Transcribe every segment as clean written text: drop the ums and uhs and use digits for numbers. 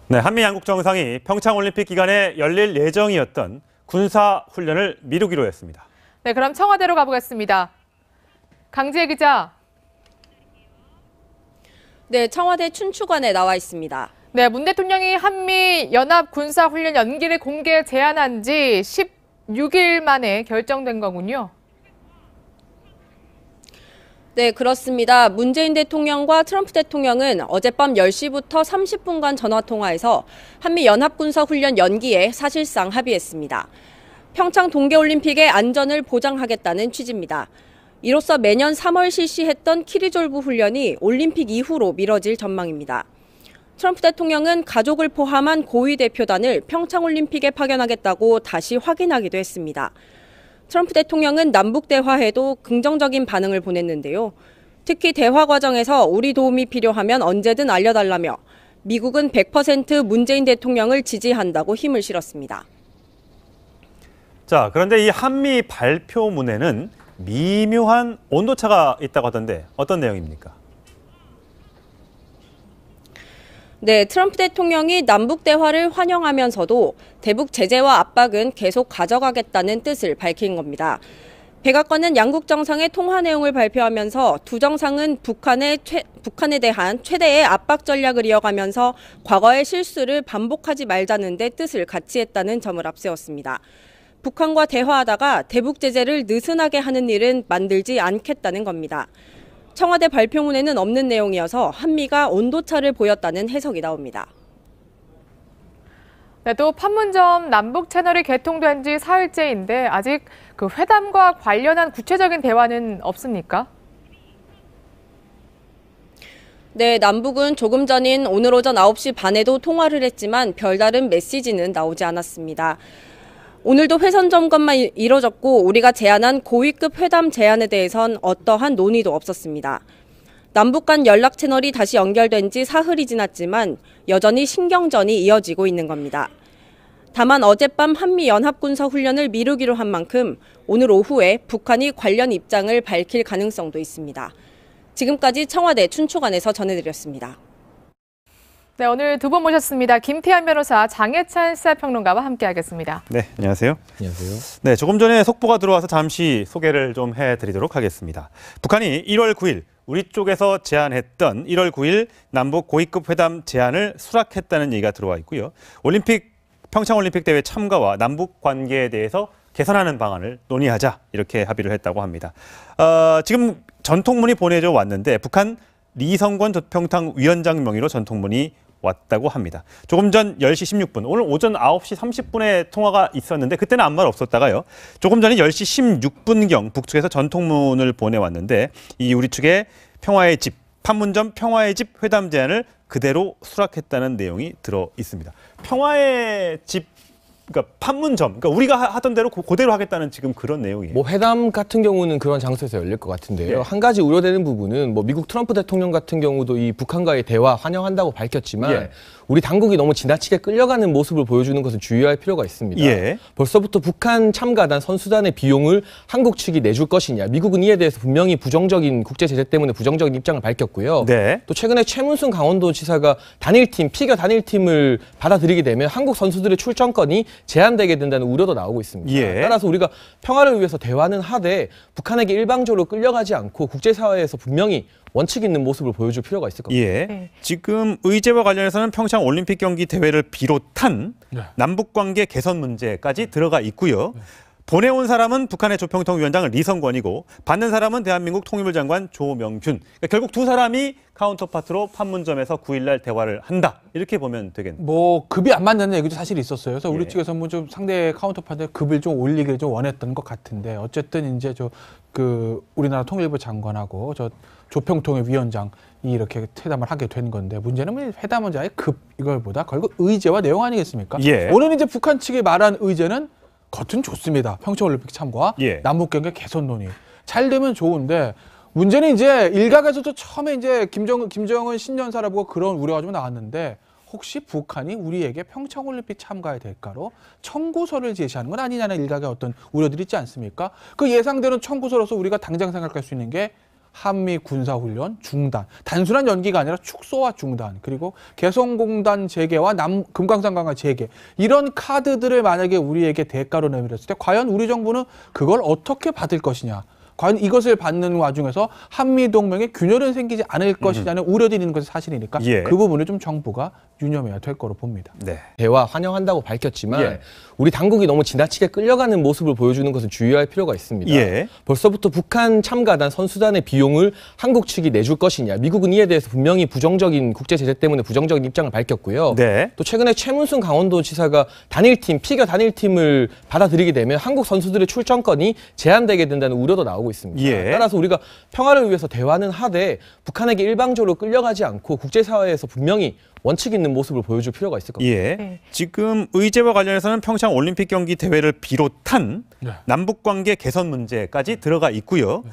네, 한미 양국 정상이 평창올림픽 기간에 열릴 예정이었던 군사훈련을 미루기로 했습니다. 네, 그럼 청와대로 가보겠습니다. 강지혜 기자. 네, 청와대 춘추관에 나와 있습니다. 네, 문 대통령이 한미 연합 군사훈련 연기를 공개 제안한 지 16일 만에 결정된 거군요. 네, 그렇습니다. 문재인 대통령과 트럼프 대통령은 어젯밤 10시부터 30분간 전화통화해서 한미 연합군사훈련 연기에 사실상 합의했습니다. 평창 동계올림픽의 안전을 보장하겠다는 취지입니다. 이로써 매년 3월 실시했던 키리졸브 훈련이 올림픽 이후로 미뤄질 전망입니다. 트럼프 대통령은 가족을 포함한 고위 대표단을 평창올림픽에 파견하겠다고 다시 확인하기도 했습니다. 트럼프 대통령은 남북 대화에도 긍정적인 반응을 보냈는데요. 특히 대화 과정에서 우리 도움이 필요하면 언제든 알려달라며 미국은 100% 문재인 대통령을 지지한다고 힘을 실었습니다. 자, 그런데 이 한미 발표문에는 미묘한 온도차가 있다고 하던데 어떤 내용입니까? 네, 트럼프 대통령이 남북 대화를 환영하면서도 대북 제재와 압박은 계속 가져가겠다는 뜻을 밝힌 겁니다. 백악관은 양국 정상의 통화 내용을 발표하면서 두 정상은 북한에 대한 최대의 압박 전략을 이어가면서 과거의 실수를 반복하지 말자는 데 뜻을 같이 했다는 점을 앞세웠습니다. 북한과 대화하다가 대북 제재를 느슨하게 하는 일은 만들지 않겠다는 겁니다. 청와대 발표문에는 없는 내용이어서 한미가 온도차를 보였다는 해석이 나옵니다. 네, 또 판문점 남북 채널이 개통된 지 사흘째인데 아직 그 회담과 관련한 구체적인 대화는 없습니까? 네, 남북은 조금 전인 오늘 오전 9시 반에도 통화를 했지만 별다른 메시지는 나오지 않았습니다. 오늘도 회선 점검만 이뤄졌고 우리가 제안한 고위급 회담 제안에 대해선 어떠한 논의도 없었습니다. 남북 간 연락 채널이 다시 연결된 지 사흘이 지났지만 여전히 신경전이 이어지고 있는 겁니다. 다만 어젯밤 한미 연합군사훈련을 미루기로 한 만큼 오늘 오후에 북한이 관련 입장을 밝힐 가능성도 있습니다. 지금까지 청와대 춘추관에서 전해드렸습니다. 네, 오늘 두 분 모셨습니다. 김태현 변호사, 장혜찬 시사평론가와 함께하겠습니다. 네, 안녕하세요. 안녕하세요. 네, 조금 전에 속보가 들어와서 잠시 소개를 좀 해드리도록 하겠습니다. 북한이 1월 9일 우리 쪽에서 제안했던 1월 9일 남북 고위급 회담 제안을 수락했다는 얘기가 들어와 있고요. 평창올림픽 대회 참가와 남북 관계에 대해서 개선하는 방안을 논의하자 이렇게 합의를 했다고 합니다. 지금 전통문이 보내져 왔는데 북한 리성권 조평탕 위원장 명의로 전통문이 왔다고 합니다. 조금 전 10시 16분, 오늘 오전 9시 30분에 통화가 있었는데 그때는 아무 말 없었다가요. 조금 전에 10시 16분경 북측에서 전통문을 보내왔는데 이 우리 측의 평화의 집, 판문점 평화의 집 회담 제안을 그대로 수락했다는 내용이 들어 있습니다. 평화의 집, 그러니까 판문점, 그러니까 우리가 하던 대로 그대로 하겠다는 지금 그런 내용이에요. 뭐 회담 같은 경우는 그런 장소에서 열릴 것 같은데요. 네. 한 가지 우려되는 부분은 뭐 미국 트럼프 대통령 같은 경우도 이 북한과의 대화 환영한다고 밝혔지만 예. 우리 당국이 너무 지나치게 끌려가는 모습을 보여주는 것은 주의할 필요가 있습니다. 예. 벌써부터 북한 참가단 선수단의 비용을 한국 측이 내줄 것이냐. 미국은 이에 대해서 분명히 부정적인 국제 제재 때문에 부정적인 입장을 밝혔고요. 네. 또 최근에 최문순 강원도지사가 단일팀, 피겨 단일팀을 받아들이게 되면 한국 선수들의 출전권이 제한되게 된다는 우려도 나오고 있습니다. 예. 따라서 우리가 평화를 위해서 대화는 하되 북한에게 일방적으로 끌려가지 않고 국제사회에서 분명히 원칙 있는 모습을 보여줄 필요가 있을 겁니다. 예. 네. 지금 의제와 관련해서는 평창 올림픽 경기 대회를 비롯한 남북관계 개선 문제까지 들어가 있고요. 보내온 사람은 북한의 조평통 위원장 리성권이고 받는 사람은 대한민국 통일부 장관 조명균. 그러니까 결국 두 사람이 카운터파트로 판문점에서 9일날 대화를 한다. 이렇게 보면 되겠네요. 뭐 급이 안 맞는 얘기도 사실 있었어요. 그래서 우리 예. 측에서 뭐 좀 상대 카운터파트 급을 좀 올리기를 좀 원했던 것 같은데 어쨌든 이제 우리나라 통일부 장관하고 조평통일 위원장이 이렇게 회담을 하게 된 건데 문제는 뭐 회담 자의 급 이걸보다 결국 의제와 내용 아니겠습니까? 예. 오늘 이제 북한 측이 말한 의제는 겉은 좋습니다. 평창올림픽 참가, 예. 남북관계 개선 논의 잘 되면 좋은데 문제는 이제 일각에서도 처음에 이제 김정은 신년사라 보고 그런 우려가 좀 나왔는데 혹시 북한이 우리에게 평창올림픽 참가의 대가로 청구서를 제시하는 건 아니냐는 일각의 어떤 우려들이 있지 않습니까? 그 예상되는 청구서로서 우리가 당장 생각할 수 있는 게 한미 군사훈련 중단, 단순한 연기가 아니라 축소와 중단, 그리고 개성공단 재개와 금강산 강화 재개, 이런 카드들을 만약에 우리에게 대가로 내밀었을 때 과연 우리 정부는 그걸 어떻게 받을 것이냐, 과연 이것을 받는 와중에서 한미동맹에 균열은 생기지 않을 것이냐는 우려들이 있는 것이 사실이니까 예. 그 부분을 좀 정부가 유념해야 될 거로 봅니다. 네. 대화 환영한다고 밝혔지만 예. 우리 당국이 너무 지나치게 끌려가는 모습을 보여주는 것은 주의할 필요가 있습니다. 예. 벌써부터 북한 참가단 선수단의 비용을 한국 측이 내줄 것이냐, 미국은 이에 대해서 분명히 부정적인 국제 제재 때문에 부정적인 입장을 밝혔고요. 네. 또 최근에 최문순 강원도지사가 단일팀, 피겨 단일팀을 받아들이게 되면 한국 선수들의 출전권이 제한되게 된다는 우려도 나오고 있습니다. 예. 따라서 우리가 평화를 위해서 대화는 하되 북한에게 일방적으로 끌려가지 않고 국제사회에서 분명히 원칙 있는 모습을 보여줄 필요가 있을 겁니다. 예. 네. 지금 의제와 관련해서는 평창 올림픽 경기 대회를 비롯한 네. 남북 관계 개선 문제까지 들어가 있고요.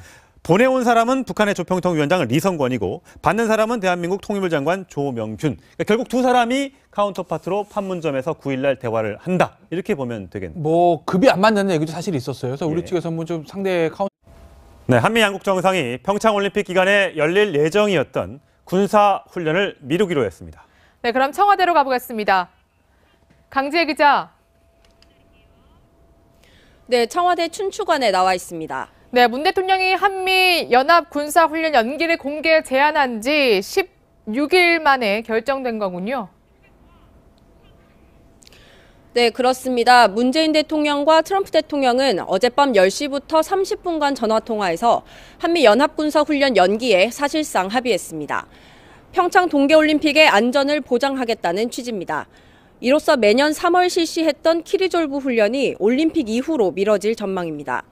보내온 사람은 북한의 조평통 위원장 리성권이고 받는 사람은 대한민국 통일부 장관 조명균. 그러니까 결국 두 사람이 카운터파트로 판문점에서 9일날 대화를 한다. 이렇게 보면 되겠네요. 뭐 급이 안 맞는 얘기도 사실 있었어요. 그래서 우리 예. 측에서 뭐 좀 상대 네, 한미 양국 정상이 평창 올림픽 기간에 열릴 예정이었던 군사 훈련을 미루기로 했습니다. 네, 그럼 청와대로 가보겠습니다. 강지혜 기자. 네, 청와대 춘추관에 나와 있습니다. 네, 문 대통령이 한미 연합 군사 훈련 연기를 공개 제안한 지 16일 만에 결정된 거군요. 네, 그렇습니다. 문재인 대통령과 트럼프 대통령은 어젯밤 10시부터 30분간 전화통화해서 한미 연합군사훈련 연기에 사실상 합의했습니다. 평창 동계올림픽의 안전을 보장하겠다는 취지입니다. 이로써 매년 3월 실시했던 키리졸브 훈련이 올림픽 이후로 미뤄질 전망입니다.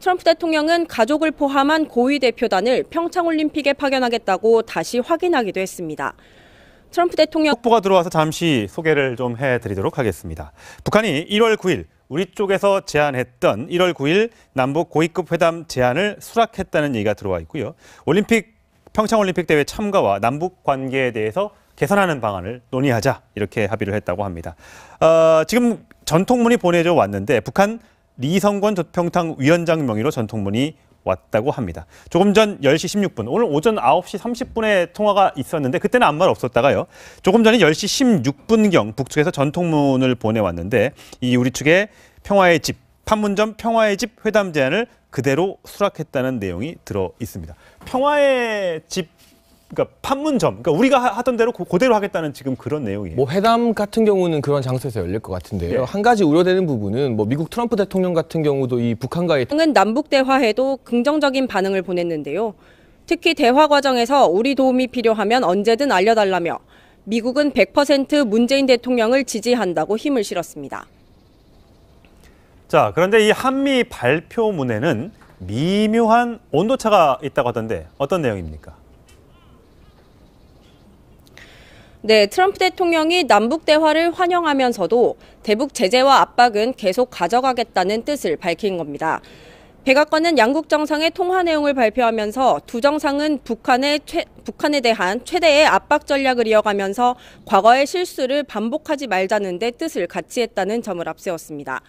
트럼프 대통령은 가족을 포함한 고위 대표단을 평창올림픽에 파견하겠다고 다시 확인하기도 했습니다. 트럼프 대통령 속보가 들어와서 잠시 소개를 좀 해드리도록 하겠습니다. 북한이 1월 9일 우리 쪽에서 제안했던 1월 9일 남북 고위급 회담 제안을 수락했다는 얘기가 들어와 있고요. 평창올림픽 대회 참가와 남북 관계에 대해서 개선하는 방안을 논의하자 이렇게 합의를 했다고 합니다. 지금 전통문이 보내져 왔는데 북한 리성권 조평탕 위원장 명의로 전통문이 왔다고 합니다. 조금 전 10시 16분, 오늘 오전 9시 30분에 통화가 있었는데 그때는 아무 말 없었다가요. 조금 전에 10시 16분경 북측에서 전통문을 보내왔는데 이 우리 측의 평화의 집, 판문점 평화의 집 회담 제안을 그대로 수락했다는 내용이 들어 있습니다. 평화의 집, 그러니까 판문점, 그러니까 우리가 하던 대로 그대로 하겠다는 지금 그런 내용이에요. 뭐 회담 같은 경우는 그런 장소에서 열릴 것 같은데요. 예. 한 가지 우려되는 부분은 뭐 미국 트럼프 대통령 같은 경우도 이 북한과의 은 남북 대화에도 긍정적인 반응을 보냈는데요. 특히 대화 과정에서 우리 도움이 필요하면 언제든 알려달라며 미국은 100% 문재인 대통령을 지지한다고 힘을 실었습니다. 자, 그런데 이 한미 발표문에는 미묘한 온도차가 있다고 하던데 어떤 내용입니까? 네, 트럼프 대통령이 남북 대화를 환영하면서도 대북 제재와 압박은 계속 가져가겠다는 뜻을 밝힌 겁니다. 백악관은 양국 정상의 통화 내용을 발표하면서 두 정상은 북한에 대한 최대의 압박 전략을 이어가면서 과거의 실수를 반복하지 말자는 데 뜻을 같이 했다는 점을 앞세웠습니다.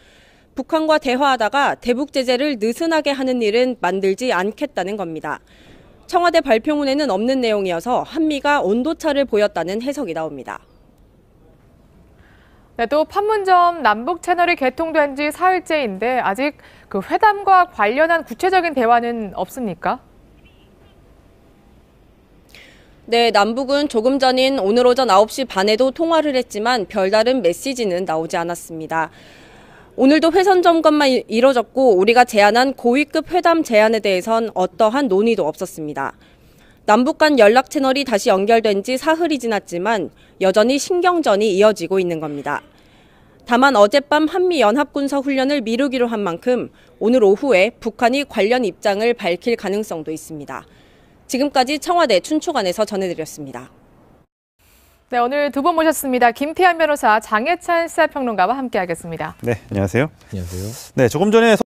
북한과 대화하다가 대북 제재를 느슨하게 하는 일은 만들지 않겠다는 겁니다. 청와대 발표문에는 없는 내용이어서 한미가 온도차를 보였다는 해석이 나옵니다. 네, 또 판문점 남북 채널이 개통된 지 사흘째인데 아직 그 회담과 관련한 구체적인 대화는 없습니까? 네, 남북은 조금 전인 오늘 오전 9시 반에도 통화를 했지만 별다른 메시지는 나오지 않았습니다. 오늘도 회선 점검만 이뤄졌고 우리가 제안한 고위급 회담 제안에 대해선 어떠한 논의도 없었습니다. 남북 간 연락 채널이 다시 연결된 지 사흘이 지났지만 여전히 신경전이 이어지고 있는 겁니다. 다만 어젯밤 한미 연합군사 훈련을 미루기로 한 만큼 오늘 오후에 북한이 관련 입장을 밝힐 가능성도 있습니다. 지금까지 청와대 춘추관에서 전해드렸습니다. 네, 오늘 두 분 모셨습니다. 김태현 변호사, 장혜찬 시사평론가와 함께하겠습니다. 네, 안녕하세요. 안녕하세요. 네, 조금 전에